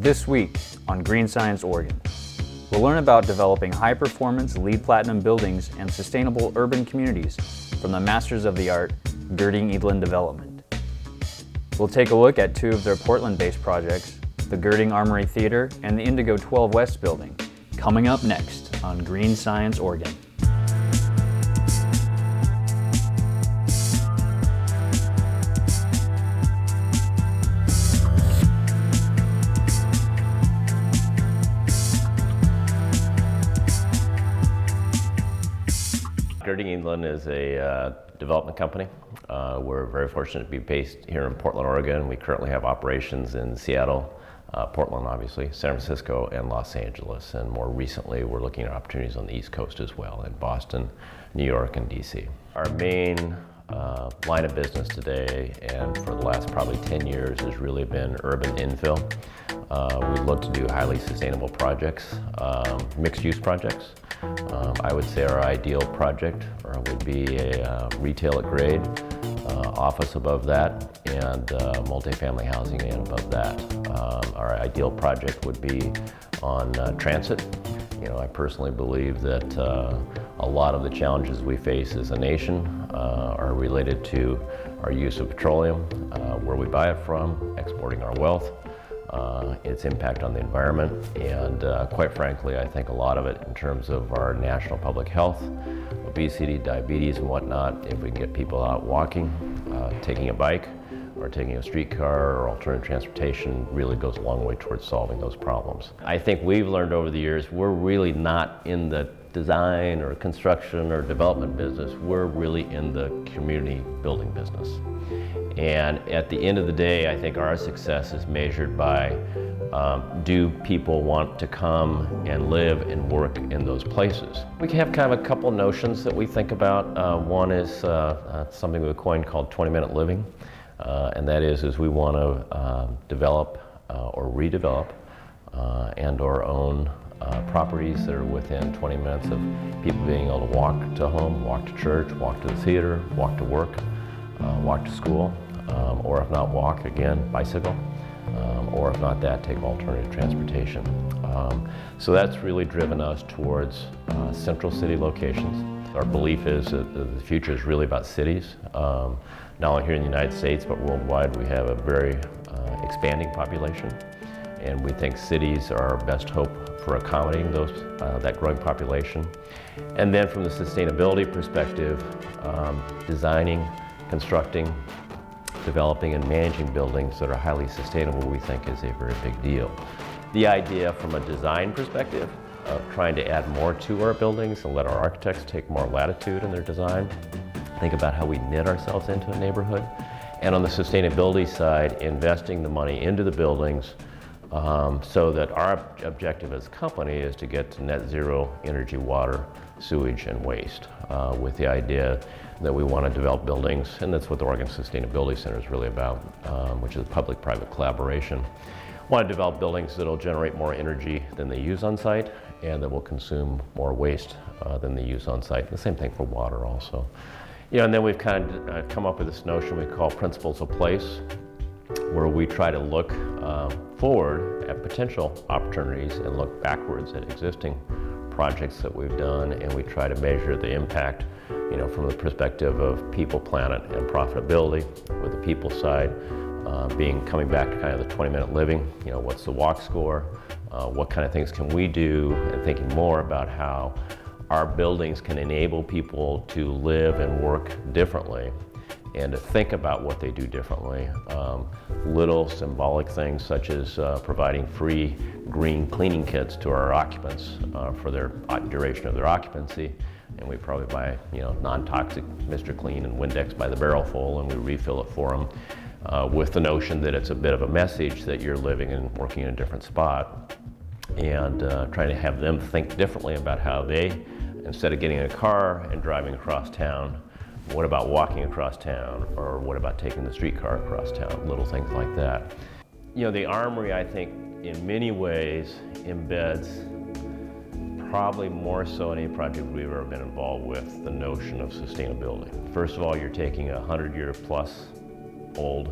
This week on Green Science Oregon, we'll learn about developing high-performance LEED Platinum buildings and sustainable urban communities from the masters of the art, Gerding Edlen Development. We'll take a look at two of their Portland-based projects, the Gerding Armory Theater and the Indigo 12 West building, coming up next on Green Science Oregon. Gerding Edlen is a development company. We're very fortunate to be based here in Portland, Oregon. We currently have operations in Seattle, Portland obviously, San Francisco, and Los Angeles. And more recently, we're looking at opportunities on the East Coast as well, in Boston, New York, and DC. Our main line of business today, and for the last probably 10 years, has really been urban infill. We look to do highly sustainable projects, mixed-use projects. I would say our ideal project would be a retail at grade, office above that, and multifamily housing and above that. Our ideal project would be on transit. You know, I personally believe that a lot of the challenges we face as a nation are related to our use of petroleum, where we buy it from, exporting our wealth, its impact on the environment, and quite frankly, I think a lot of it in terms of our national public health, obesity, diabetes, and whatnot. If we can get people out walking, taking a bike, or taking a streetcar or alternative transportation, really goes a long way towards solving those problems. I think we've learned over the years, we're really not in the design or construction or development business. We're really in the community building business. And at the end of the day, I think our success is measured by do people want to come and live and work in those places? We have kind of a couple notions that we think about. One is something we coined called 20-minute living. And that is we want to develop or redevelop and or own properties that are within 20 minutes of people being able to walk to home, walk to church, walk to the theater, walk to work, walk to school, or if not walk, again, bicycle, or if not that, take alternative transportation. So that's really driven us towards central city locations. Our belief is that the future is really about cities. Not only here in the United States, but worldwide, we have a very expanding population. And we think cities are our best hope for accommodating that growing population. And then from the sustainability perspective, designing, constructing, developing, and managing buildings that are highly sustainable, we think is a very big deal. The idea from a design perspective of trying to add more to our buildings and let our architects take more latitude in their design, think about how we knit ourselves into a neighborhood. And on the sustainability side, investing the money into the buildings so that our objective as a company is to get to net zero energy, water, sewage, and waste, with the idea that we want to develop buildings, and that's what the Oregon Sustainability Center is really about, which is public-private collaboration. Want to develop buildings that will generate more energy than they use on site, and that will consume more waste than they use on site. And the same thing for water also. You know, and then we've kind of come up with this notion we call principles of place, where we try to look forward at potential opportunities and look backwards at existing projects that we've done, and we try to measure the impact, you know, from the perspective of people, planet, and profitability, with the people side coming back to kind of the 20-minute living. You know, what's the walk score? What kind of things can we do? And thinking more about how our buildings can enable people to live and work differently and to think about what they do differently. Little symbolic things such as providing free green cleaning kits to our occupants for their duration of their occupancy. And we probably buy, you know, non-toxic Mr. Clean and Windex by the barrel full, and we refill it for them with the notion that it's a bit of a message that you're living and working in a different spot, and trying to have them think differently about how they, instead of getting in a car and driving across town, what about walking across town, or what about taking the streetcar across town, little things like that. You know, the Armory, I think, in many ways embeds, probably more so any project we've ever been involved with, the notion of sustainability. First of all, you're taking a 100-year plus old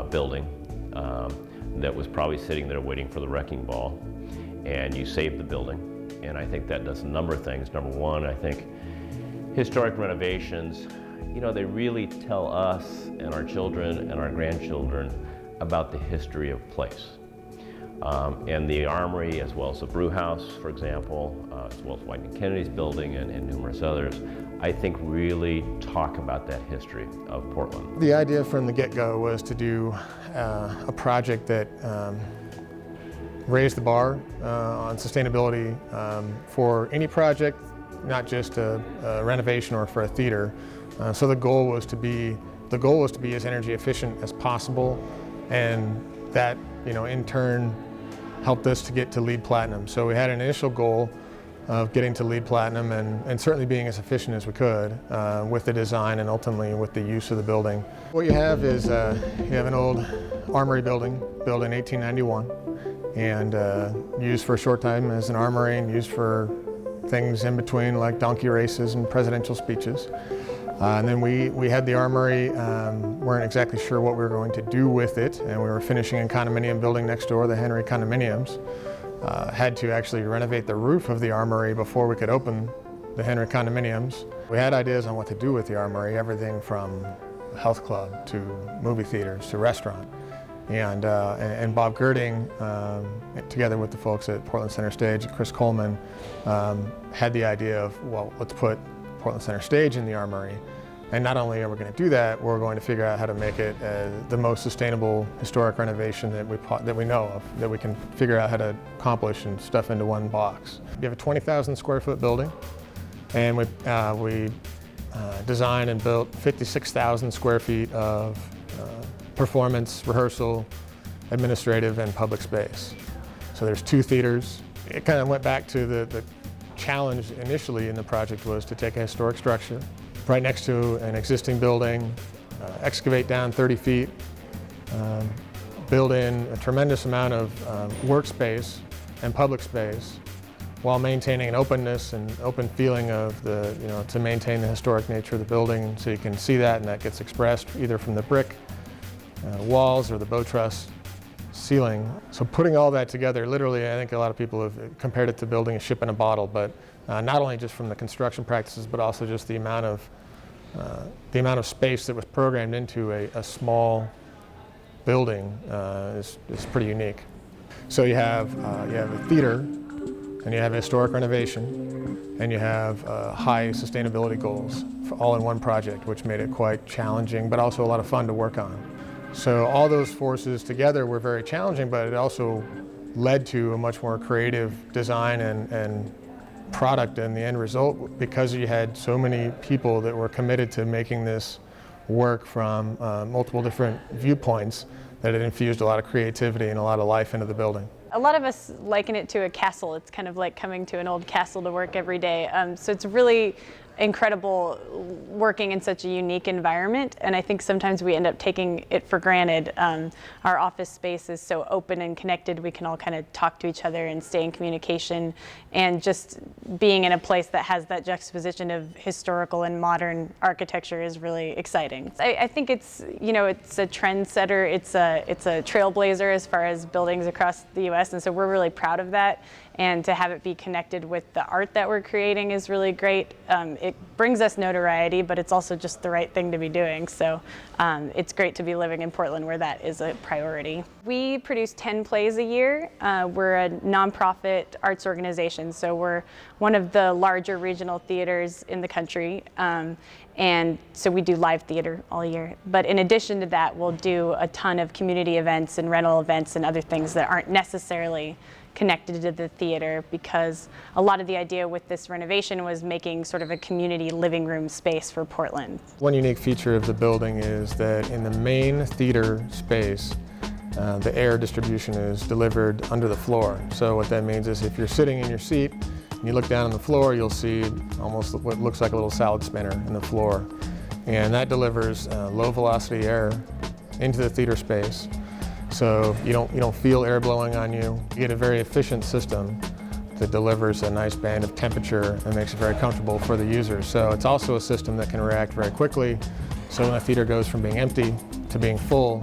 building that was probably sitting there waiting for the wrecking ball, and you saved the building. And I think that does a number of things. Number one, I think historic renovations, you know, they really tell us and our children and our grandchildren about the history of place. And the Armory, as well as the brew house, for example, as well as White and Kennedy's building and numerous others, I think really talk about that history of Portland. The idea from the get-go was to do a project that raised the bar on sustainability for any project, not just a renovation or for a theater. So the goal was to be as energy efficient as possible, and that, you know, in turn helped us to get to LEED Platinum. So we had an initial goal of getting to LEED Platinum and certainly being as efficient as we could with the design and ultimately with the use of the building. What you have is you have an old Armory building built in 1891 and used for a short time as an armory and used for things in between like donkey races and presidential speeches. And then we had the Armory, weren't exactly sure what we were going to do with it, and we were finishing a condominium building next door, the Henry condominiums. Had to actually renovate the roof of the Armory before we could open the Henry condominiums. We had ideas on what to do with the Armory, everything from a health club to movie theaters to restaurant. And Bob Gerding, together with the folks at Portland Center Stage, Chris Coleman, had the idea of, well, let's put Portland Center Stage in the Armory. And not only are we going to do that, we're going to figure out how to make it the most sustainable historic renovation that we know of, that we can figure out how to accomplish and stuff into one box. We have a 20,000 square foot building, and we designed and built 56,000 square feet of performance, rehearsal, administrative, and public space. So there's 2 theaters. It kind of went back to the challenge initially in the project was to take a historic structure right next to an existing building, excavate down 30 feet, build in a tremendous amount of workspace and public space while maintaining an openness and open feeling of the, you know, to maintain the historic nature of the building, so you can see that, and that gets expressed either from the brick walls or the bow truss ceiling. So putting all that together, literally, I think a lot of people have compared it to building a ship in a bottle, but not only just from the construction practices, but also just the amount of space that was programmed into a small building is pretty unique. So you have a theater, and you have a historic renovation, and you have high sustainability goals all in one project, which made it quite challenging, but also a lot of fun to work on. So all those forces together were very challenging, but it also led to a much more creative design and product in the end result, because you had so many people that were committed to making this work from multiple different viewpoints, that it infused a lot of creativity and a lot of life into the building. A lot of us liken it to a castle. It's kind of like coming to an old castle to work every day. So it's really incredible working in such a unique environment, and I think sometimes we end up taking it for granted. Our office space is so open and connected, we can all kind of talk to each other and stay in communication, and just being in a place that has that juxtaposition of historical and modern architecture is really exciting. I think it's, you know, it's a trendsetter, it's a trailblazer as far as buildings across the US, and so we're really proud of that. And to have it be connected with the art that we're creating is really great. It brings us notoriety, but it's also just the right thing to be doing. So it's great to be living in Portland where that is a priority. We produce 10 plays a year. We're a nonprofit arts organization, so we're one of the larger regional theaters in the country. And so we do live theater all year. But in addition to that, we'll do a ton of community events and rental events and other things that aren't necessarily connected to the theater, because a lot of the idea with this renovation was making sort of a community living room space for Portland. One unique feature of the building is that in the main theater space, the air distribution is delivered under the floor. So what that means is if you're sitting in your seat and you look down on the floor, you'll see almost what looks like a little salad spinner in the floor. And that delivers low velocity air into the theater space. So you don't feel air blowing on you. You get a very efficient system that delivers a nice band of temperature and makes it very comfortable for the user. So it's also a system that can react very quickly. So when a theater goes from being empty to being full,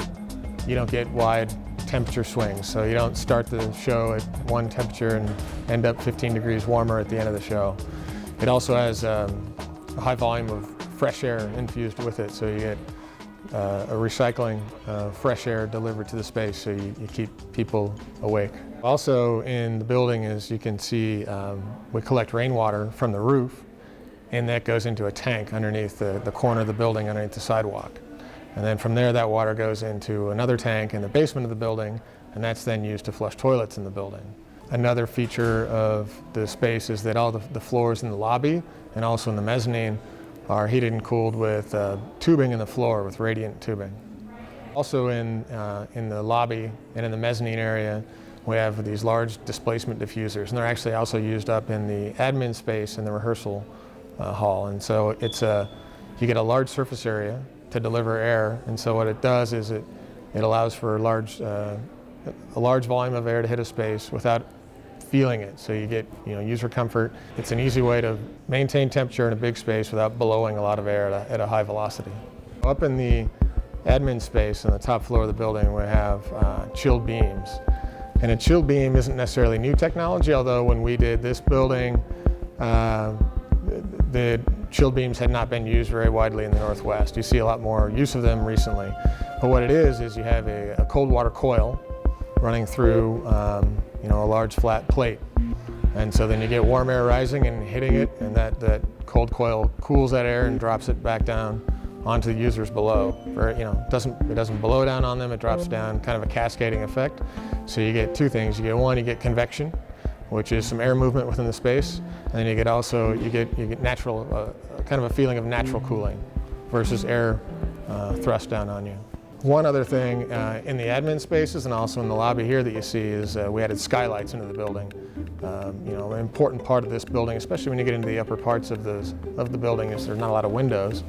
you don't get wide temperature swings, so you don't start the show at one temperature and end up 15 degrees warmer at the end of the show. It also has a high volume of fresh air infused with it, so you get a recycling fresh air delivered to the space, so you keep people awake. Also in the building, as you can see, we collect rainwater from the roof, and that goes into a tank underneath the corner of the building, underneath the sidewalk. And then from there, that water goes into another tank in the basement of the building, and that's then used to flush toilets in the building. Another feature of the space is that all the floors in the lobby and also in the mezzanine are heated and cooled with tubing in the floor, with radiant tubing. Also in the lobby and in the mezzanine area, we have these large displacement diffusers, and they're actually also used up in the admin space in the rehearsal hall. And so you get a large surface area to deliver air, and so what it does is it allows for a large volume of air to hit a space without feeling it. So you get user comfort. It's an easy way to maintain temperature in a big space without blowing a lot of air at a high velocity. Up in the admin space on the top floor of the building, we have chilled beams. And a chilled beam isn't necessarily new technology, although when we did this building, the chilled beams had not been used very widely in the Northwest. You see a lot more use of them recently. But what it is you have a cold water coil running through a large flat plate. And so then you get warm air rising and hitting it, and that cold coil cools that air and drops it back down onto the users below. It doesn't blow down on them, it drops down, kind of a cascading effect. So you get two things. You get convection, which is some air movement within the space, and then you get natural, kind of a feeling of natural cooling versus air thrust down on you. One other thing in the admin spaces and also in the lobby here that you see is we added skylights into the building. An important part of this building, especially when you get into the upper parts of the building, is there's not a lot of windows.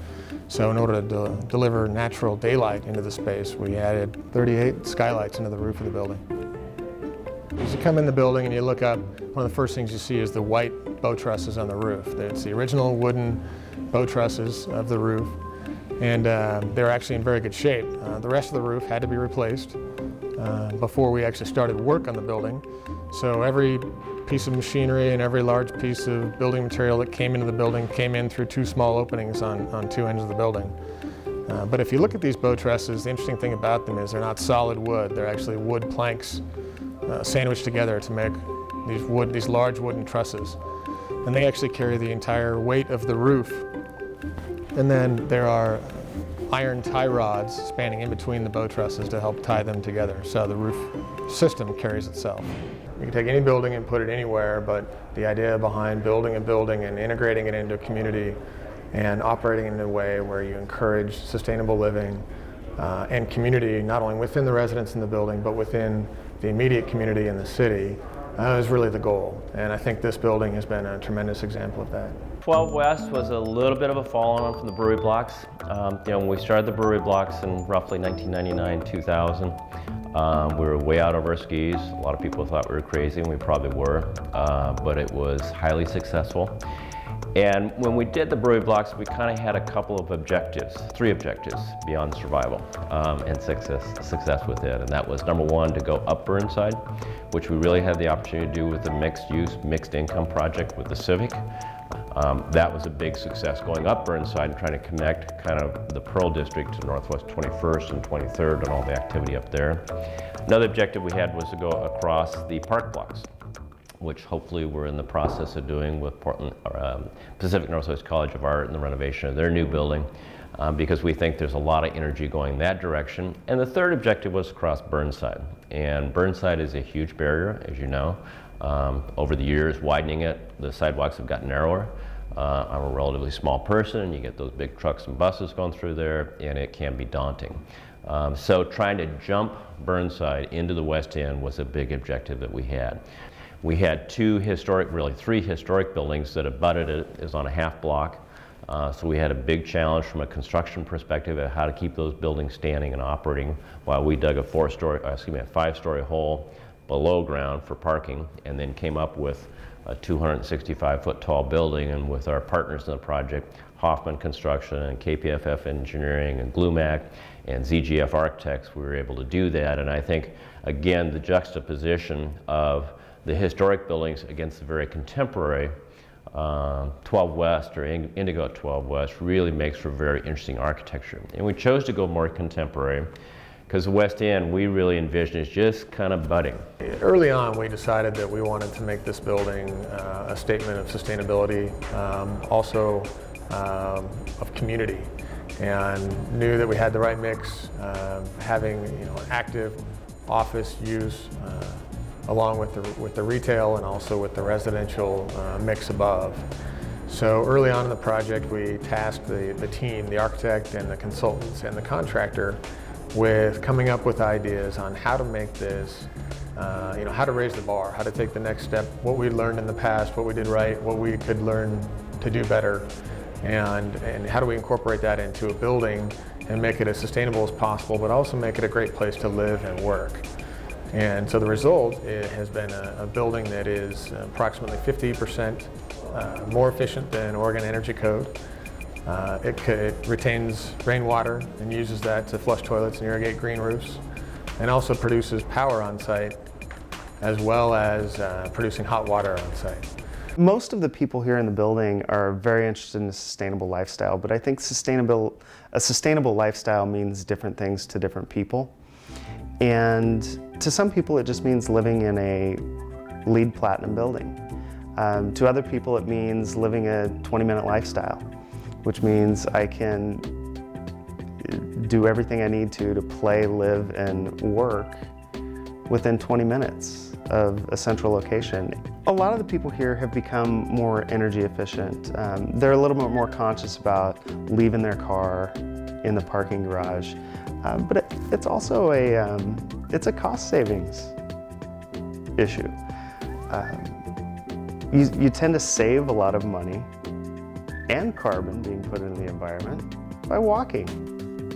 So in order to deliver natural daylight into the space, we added 38 skylights into the roof of the building. As you come in the building and you look up, one of the first things you see is the white bow trusses on the roof. It's the original wooden bow trusses of the roof, and they're actually in very good shape. The rest of the roof had to be replaced before we actually started work on the building. So every piece of machinery and every large piece of building material that came into the building came in through two small openings on two ends of the building. But if you look at these bow trusses, the interesting thing about them is they're not solid wood. They're actually wood planks sandwiched together to make these large wooden trusses. And they actually carry the entire weight of the roof. And then there are iron tie rods spanning in between the bow trusses to help tie them together, so the roof system carries itself. You can take any building and put it anywhere, but the idea behind building a building and integrating it into a community and operating in a way where you encourage sustainable living and community, not only within the residents in the building, but within the immediate community in the city, is really the goal. And I think this building has been a tremendous example of that. 12 West was a little bit of a follow-on from the brewery blocks. When we started the brewery blocks in roughly 1999, 2000, we were way out of our skis. A lot of people thought we were crazy, and we probably were, but it was highly successful. And when we did the brewery blocks, we kind of had a couple of objectives, 3 objectives beyond survival and success with it. And that was, number 1, to go up Burnside, which we really had the opportunity to do with the mixed-use, mixed-income project with the Civic. That was a big success, going up Burnside and trying to connect kind of the Pearl District to Northwest 21st and 23rd and all the activity up there. Another objective we had was to go across the park blocks, which hopefully we're in the process of doing with Pacific Northwest College of Art and the renovation of their new building, because we think there's a lot of energy going that direction. And the third objective was across Burnside. And Burnside is a huge barrier, as you know. Over the years, widening it, the sidewalks have gotten narrower. I'm a relatively small person, and you get those big trucks and buses going through there, and it can be daunting. So trying to jump Burnside into the West End was a big objective that we had. We had 3 historic buildings that abutted it. It was on a half block. So we had a big challenge from a construction perspective of how to keep those buildings standing and operating while we dug a 5-story hole below ground for parking, and then came up with a 265-foot tall building. And with our partners in the project, Hoffman Construction and KPFF Engineering and GluMac and ZGF Architects, we were able to do that. And I think, again, the juxtaposition of the historic buildings against the very contemporary 12 West or Indigo at 12 West really makes for very interesting architecture. And we chose to go more contemporary because the West End we really envision is just kind of budding. Early on, we decided that we wanted to make this building a statement of sustainability, also of community, and knew that we had the right mix, having an active office use along with the retail and also with the residential mix above. So early on in the project, we tasked the team, the architect and the consultants and the contractor, with coming up with ideas on how to make this, how to raise the bar, how to take the next step, what we learned in the past, what we did right, what we could learn to do better, and how do we incorporate that into a building and make it as sustainable as possible, but also make it a great place to live and work. And so the result has been a building that is approximately 50% more efficient than Oregon Energy Code. It retains rainwater and uses that to flush toilets and irrigate green roofs, and also produces power on site as well as producing hot water on site. Most of the people here in the building are very interested in a sustainable lifestyle, but I think a sustainable lifestyle means different things to different people. And to some people it just means living in a LEED Platinum building. To other people it means living a 20-minute lifestyle, which means I can do everything I need to play, live, and work within 20 minutes of a central location. A lot of the people here have become more energy efficient. They're a little bit more conscious about leaving their car in the parking garage, but it's also it's a cost savings issue. You tend to save a lot of money and carbon being put into the environment by walking,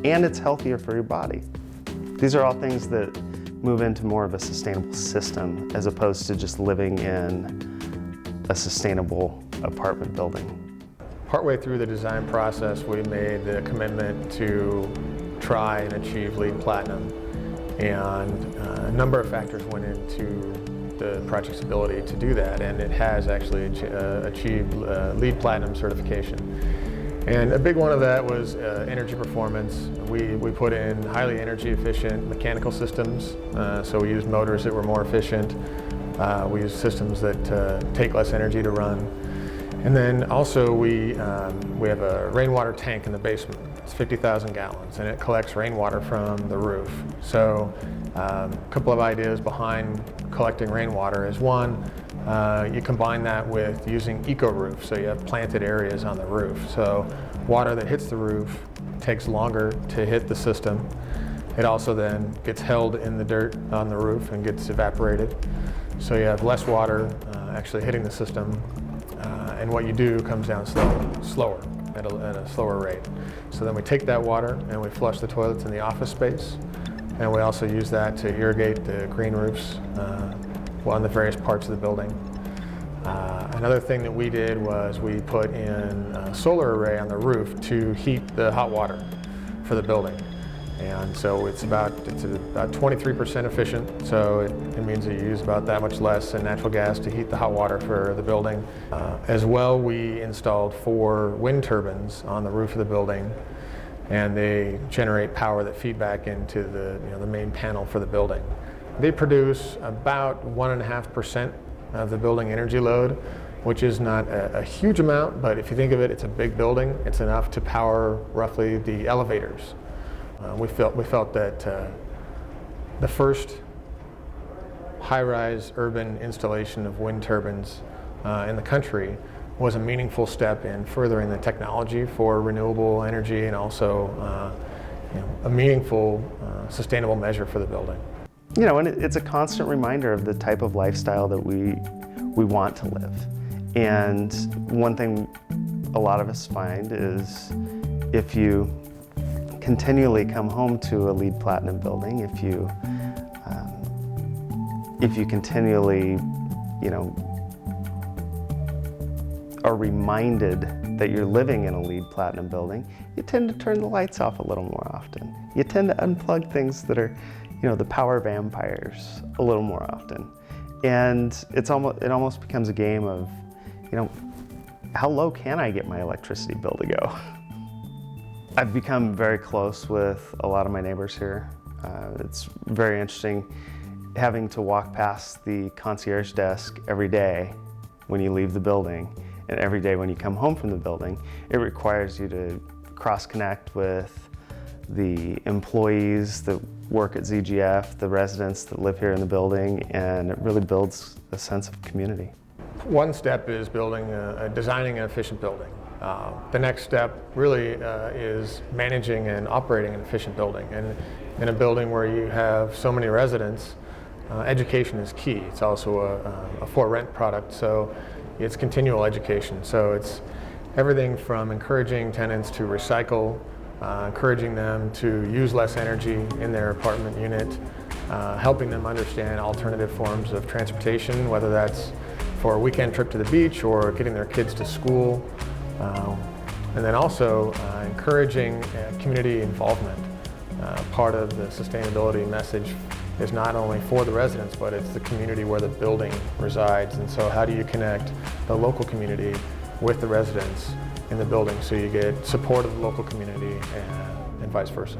and it's healthier for your body. These are all things that move into more of a sustainable system as opposed to just living in a sustainable apartment building. Partway through the design process, we made the commitment to try and achieve LEED Platinum, and a number of factors went into the project's ability to do that, and it has actually achieved LEED Platinum certification. And a big one of that was energy performance. We put in highly energy efficient mechanical systems, so we used motors that were more efficient. We used systems that take less energy to run. And then also we have a rainwater tank in the basement. It's 50,000 gallons, and it collects rainwater from the roof. So a couple of ideas behind collecting rainwater is, one, you combine that with using eco roof, so you have planted areas on the roof. So water that hits the roof takes longer to hit the system. It also then gets held in the dirt on the roof and gets evaporated. So you have less water actually hitting the system, and what you do comes down slower at a slower rate. So then we take that water and we flush the toilets in the office space, and we also use that to irrigate the green roofs on the various parts of the building. Another thing that we did was we put in a solar array on the roof to heat the hot water for the building. And so it's about 23% efficient, so it means that you use about that much less in natural gas to heat the hot water for the building. As well, we installed 4 wind turbines on the roof of the building, and they generate power that feed back into the main panel for the building. They produce about 1.5% of the building energy load, which is not a huge amount, but if you think of it, it's a big building. It's enough to power roughly the elevators. We felt that the first high-rise urban installation of wind turbines in the country was a meaningful step in furthering the technology for renewable energy, and also a meaningful sustainable measure for the building. And it's a constant reminder of the type of lifestyle that we want to live. And one thing a lot of us find is if you continually come home to a LEED Platinum building, if you if you continually, you know, are reminded that you're living in a LEED Platinum building, you tend to turn the lights off a little more often. You tend to unplug things that are, you know, the power vampires a little more often. And it almost becomes a game of, you know, how low can I get my electricity bill to go? I've become very close with a lot of my neighbors here. It's very interesting having to walk past the concierge desk every day when you leave the building, and every day when you come home from the building. It requires you to cross-connect with the employees that work at ZGF, the residents that live here in the building, and it really builds a sense of community. One step is designing an efficient building. The next step really is managing and operating an efficient building. And in a building where you have so many residents, education is key. It's also a for-rent product, so it's continual education. So it's everything from encouraging tenants to recycle, encouraging them to use less energy in their apartment unit, helping them understand alternative forms of transportation, whether that's for a weekend trip to the beach or getting their kids to school. And then also encouraging community involvement. Part of the sustainability message is not only for the residents, but it's the community where the building resides. And so how do you connect the local community with the residents in the building so you get support of the local community and vice versa?